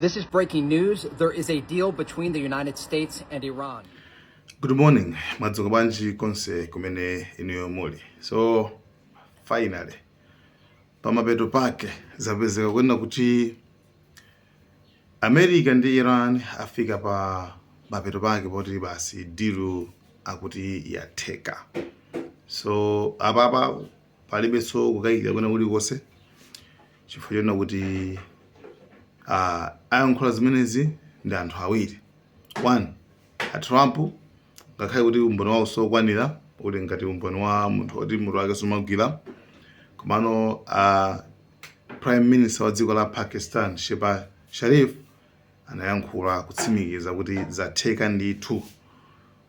This is breaking news. There is a deal between the United States and Iran. Good morning, madzuka banji konse kumene inuyo muli. So finally pamapeto pake zapezeka kwena kuti America ndi Iran afika pa mapeto pake poti basi dilu akuti yatheka. So apapa palibenso kukayikira kwena kuli konse chifukwa chona kuti ayankhula zimenezi ndi anthu awiri. One, a Trump ngakhale kuti umboni wawo sokwanira uli ngati umboni wa munthu oti mutu wake somagwira, komano Prime Minister wa dziko la Pakistan Shehbaz Sharif anayankhula kutsimikiza kuti zatheka ndithu,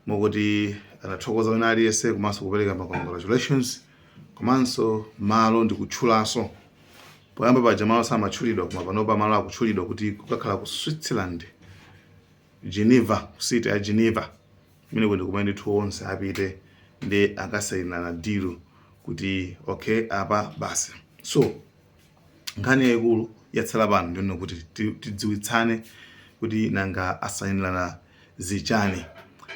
mokuti anathokoza wina aliyense komanso kupereka ma congratulations, komanso malo ndi kutchulanso. Poyamba paja malo samatchulidwa koma panopa malo akutchulidwa kuti kukakhala ku Switzerland, Geneva, city ya Geneva, kumene kuti kumene ndithu onse apite ndi akasayinana deal kuti okay apa basi. So nkhani yaikulu yatsala pano ndiyona kuti tidziwitsane kuti nanga asayinirana zichani,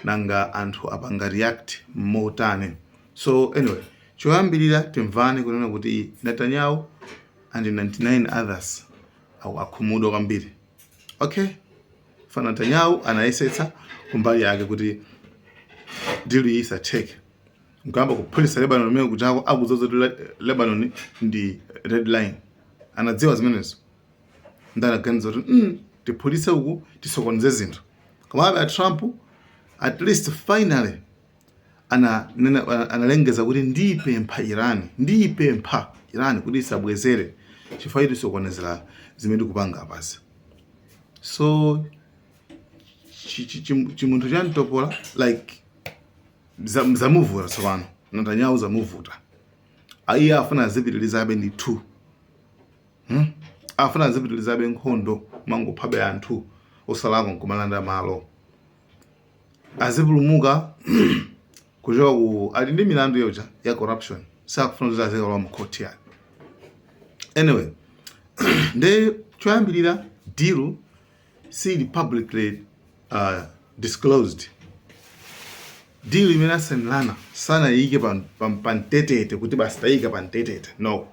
nanga anthu apanga react motani. So anyway, choyambirira timvane kunena kuti Netanyahu and 99 others akhumudwa kwambiri. Okay, fana Netanyahu anayesetsa kumbali yake kuti deal iyi isatheke. Nkamba kuphulisa Lebanon mene kuchako akuzoza kuti Lebanon ndi red line. Anadziwa zimenezo. Ndana ganiza kuti tiphulise uku tisokoneze zinthu. Komabe a Trump at least finally analengeza kuti ndipempha Iran kuti isabwezere chifukwa tisokonezera zimene tikupanga apasi. So chimunthu chanitopola like zamuvuta tsopano. Netanyahu zamuvuta. Iye afuna azipitilizabe ndi 2. Afuna azipitilizabe nkhondo mangophabe anthu osalako nkumalanda malo. Azipulumuka kuchoka ku ali ndi milandu yoja ya corruption. Sakufuna kuti azekalowa mu court yake. Anyway, nde choyambirira deal sili publicly disclosed. Deal imene asenlana sana yike pamtetete kuti basi tayika pamtetete. No.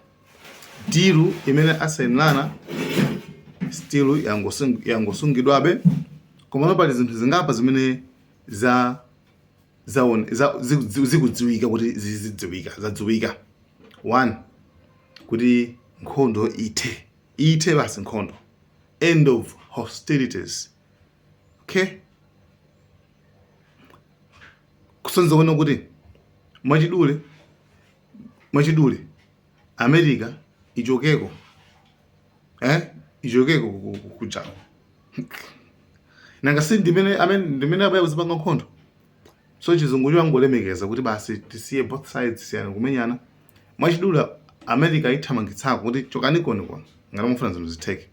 Deal imene asenlana still yangosungidwabe, komano pali zinthu zingapa zimene zikudziwika kuti zadziwika. One, kuti nkhondo ite basi nkhondo. End of hostilities. Okay? Kusonza kuona kuti mwachidule America ichokeko kuchako. Nanga si ndimene abaya kuzipanga nkhondo. So chizungu changolemekeza kuti basi tisiye both sides siyana kumenyana. Mwachidule America ithamangitsako kuti chokani koni ngati mufuna zinthu zitheke.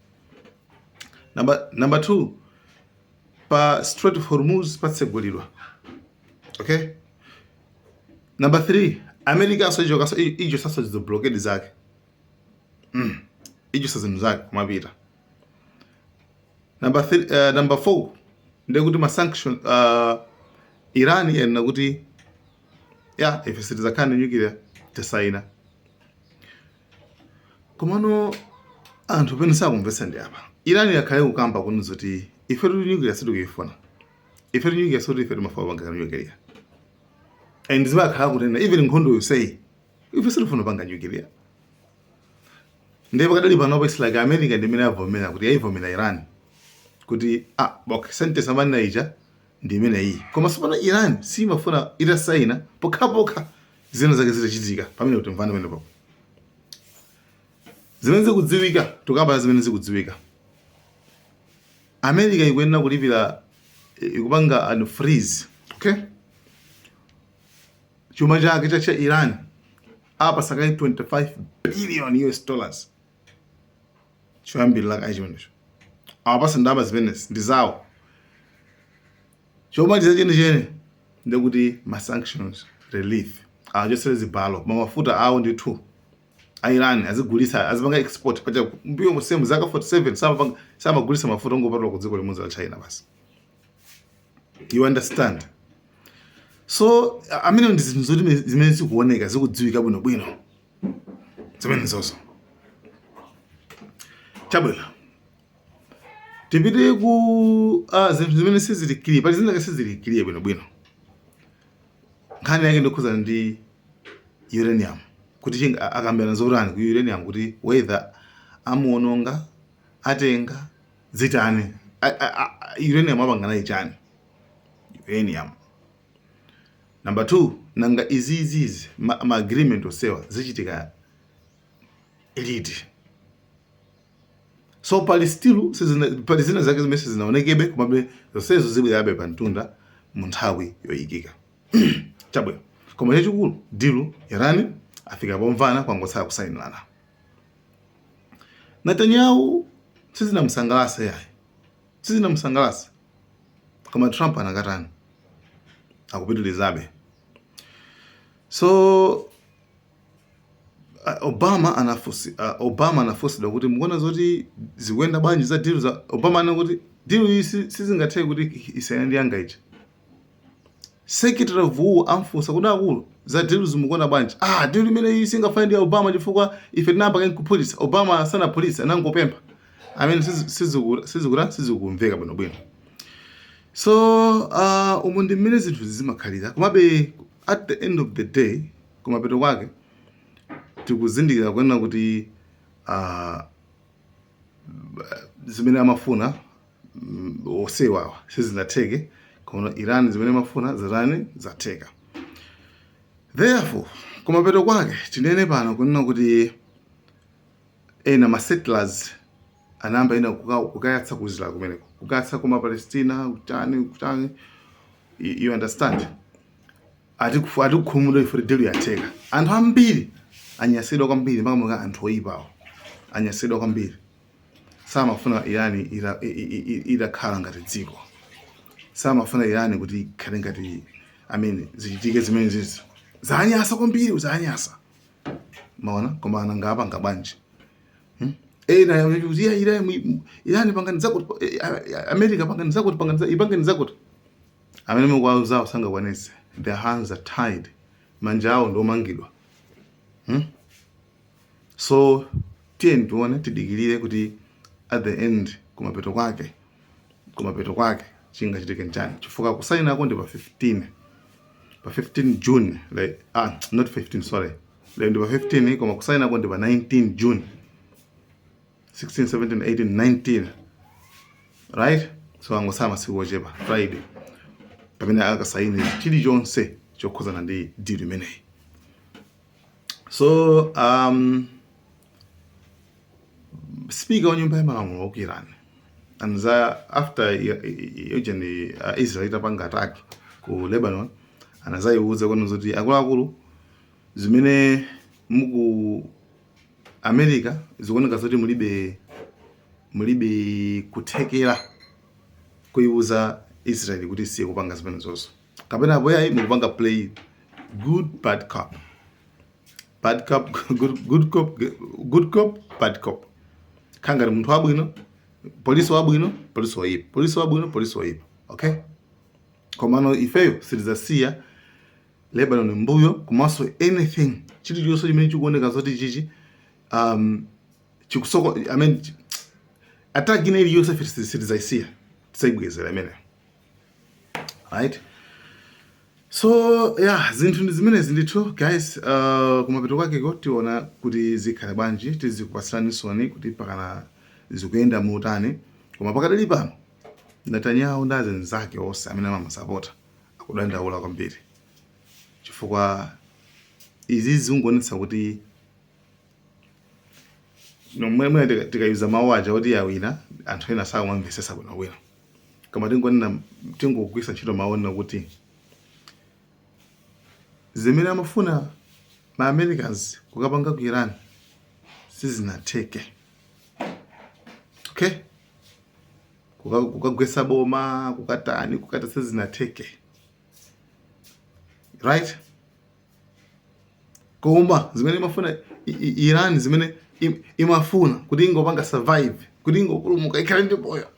Number 2, pa Strait of Hormuz patsegulidwa. Okay? Number 3, America asojoka ijo sasa zizo blockade zake. Ijo sasa zinthu zake kumapita. Number 4, ndiye kuti ma sanction Iran yana kuti ife sitizakana nuclear tisaina. Komano anthu pene sakumvetsa ndi apa. Iran yakhale kukamba kunuza kuti ife nuclear sitikuyifuna. Ife nuclear soti ife timafa panga nuclear. And zibakhala kutenda even nkhondo you say ife sitifuna panga nuclear. Ndiye pakadali panopo it's like America ndimene avomera kuti yayivomera Iran kuti okay sente samana ija ndimene iyi. Koma sipano Iran simafuna itasaina pokapoka zina zake zitachitika pamene kuti mvana pamenepo. Zimene zikudziwika tukamba zimene zikudziwika. America ikuyenera kulipira ikupanga an freeze. Okay? Chuma chake cha Iran apa sakai $25 billion. Choyambirira kachimenecho. Apa ndalama zimene ndi zawo. Choma chene ndikuti ma sanctions relief. Just zibalo mafuta awo ndi 2. Iran azigulisa azipanga export pacha mbiyo musemu zaka 47 samagulisa mafuta ngopatula ku dziko limodzi la China basi. You understand? So amene ndi zinthu zoti zimene zikuoneka zikudziwika bwino zimene zonso chabwino tipite ku zinthu zimene sizilikiriye pali zinthu sizilikiriye bwino nkhani yake ndikhuza ndi uranium kuti akambirana zotani ku uranium kuti whether amuononga atenga zitani uranium apangana chani uranium. Number 2, nanga izizi ma agreement osewa zichitika elite. So pali zina zake zimene zinaonekebe kumabe zonsezo zibwerabe pa mtunda mu nthawi yoyikika. Chabwino koma chachikulu dilu Iran afika pomvana kwangotsala kusainirana. Netanyahu sizinamusangalasa yayi. Sizinamusangalasa. Koma Trump anakatani. Akupitilizabe. So Obama anafusi kuti mukuona zoti zikuenda bwanji za deal za Obama anakuti deal iyi sizingatheke kuti isayende yanga ichi. Secretary of War amfusa kuti akulu za deal zimukuona bwanji. Deal imene iyi singafandi ya Obama chifukwa ife tinapanga nkupolisa Obama sana police anangopempha. Sizikumveka bwino. So umundi mmene zinthu zimakhalira kumabe at the end of the day kumapeto kwake tikuzindikira kuona kuti zimene amafuna osewawa sizinatheke kono Iran zimene amafuna zatheka. Therefore kumapeto kwake tinene pano kunena kuti ena ma settlers anamba ina kukayatsa kuzila kumeneko kukatsa kuma Palestina utani you understand atikukhumula ifure delu yatheka anthu ambiri anyasidwa kwambiri mpaka muka anthu oyipawo anyasidwa kwambiri samafuna Iran idakhala ngati dziko samafuna Iran kuti ikhale ngati zichitike zimene zizi zanyasa kwambiri uzanyasa maona koma anangapa ngabanje Iran panganiza kuti America panganiza kuti ipanganiza kuti amene mukwauzao sangakwanise. Their hands are tied. Manja awo ndomangidwa. So tione tidikirire kuti at the end kumapeto kwake chinga chitike nchani chifukwa kusaina ako ndi pa 15 June like not 15 sorry like ndi pa 15 koma kusaina ako ndi pa 19 June 16 17 18 19 right. So angosama masiku ochepa Friday pamene akasaini chili chonse chokhuzana ndi deal imeneyi. So speaker wa nyumba ya malamulo ku Iran anaza after Israel itapanga attack ku Lebanon anazayiuza kwanu zoti akuluakulu zimene muku America zikuoneka zoti mulibe kuthekera kuiuza Israel kuti siye kupanga zimene zonso kapena apo yayi mukupanga play good bad cop bad cop khangati munthu wabwino polisi wabwino polisi woyipa okay. Komano ifeyo sitizasiya Lebanon mbuyo komanso anything chilichonse chimene chikuoneka zoti chichi chikusoko attack ineyi yonse sitizayisiya tisayibwezera imene right. So yeah zinthu ndi zimenezi ndithu guys. Kumapeto kwakeko tiona kuti zikhale bwanji tizikupasiranisoni kuti pakana zikuyenda mutani koma pakadali pano Netanyahu ndi anzake onse amene amamusapota akudandaula kwambiri chifukwa izi zikuonetsa kuti nomwe tikayuza mawu aja kuti yawina anthu ena sakumamvesesa bwinobwino koma tingogwisa ntchito mawu kuti zimene amafuna ma Americans kukapanga ku Iran sizinatheke okay. Kukagwesa boma kukata sizinatheke right. Koma zimene amafuna Iran zimene imafuna kuti ingopanga survive, kuti ingopulumuka ikhale ndi moyo,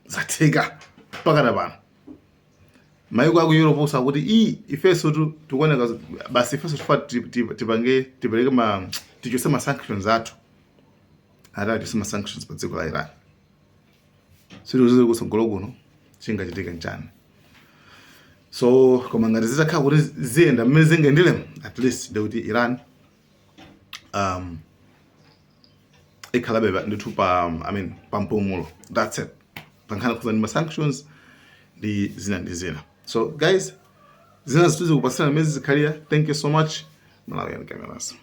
zatheka mpaka pano. Mayiko aku Europe sakuti ifeso tikuoneka basi ifeso tipereke tichose ma sanctions athu. Tichose ma sanctions pa dziko la Iran. Zili kusogolo kuno chingachitika nchani. So koma ngati zitakhala kuti ziyenda mmene zingendele, at least ndikuti Iran ikhalabe ndithu pa mpumulo. That's it. Pankhani kuzani ma sanctions ndi zina. So guys, zina zituzi kupasana mezi zikhalia. Thank you so much. Malawi and cameras.